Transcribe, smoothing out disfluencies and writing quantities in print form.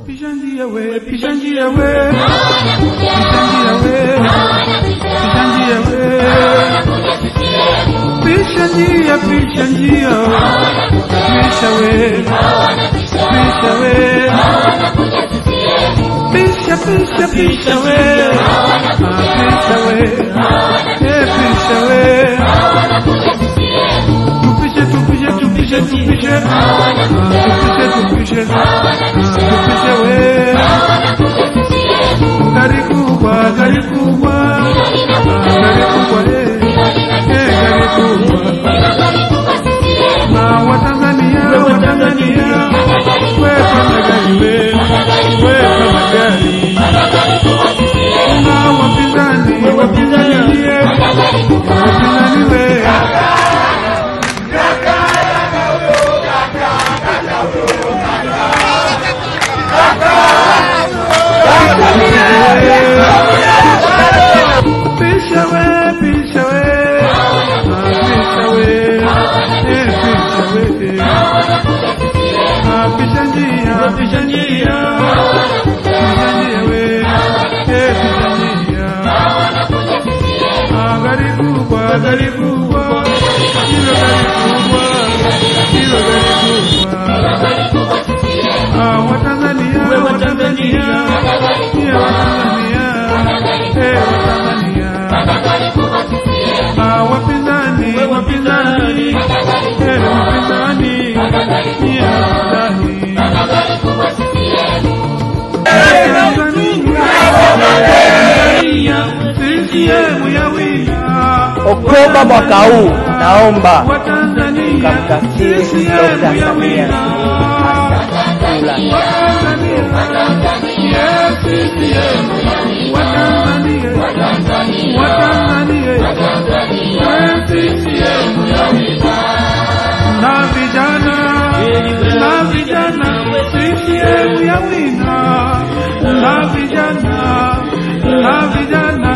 Pishanjia we, pishanjia we, pishanjia we, pishanjia we, pishanjia, pishanjia, pisha we, pisha we, pisha, pisha, pisha we, pisha we, pisha we, tupishe, tupishe, tupishe, tupishe, tupishe, tupishe, tupishe we, gari kubwa, gari kubwa, gari kubwa le, gari kubwa, na Watanzania, Watanzania, we kama gari we kama gari, na wapinzani, wapinzani we, pisha we, pisha we, pisha we, pisha we, pishanjia, pishanjia, pishanjia we, pishanjia, gari kubwa, gari kubwa, hilo gari kubwa, hilo gari kubwa, Watanzania, Watanzania, Watanzania, Watanzania, wapinzani, wapinzani, wapinzani, Oktoba mwaka huu naomba mkamtakie Dr. Samia na vijana, CCM ya wina, na vijana,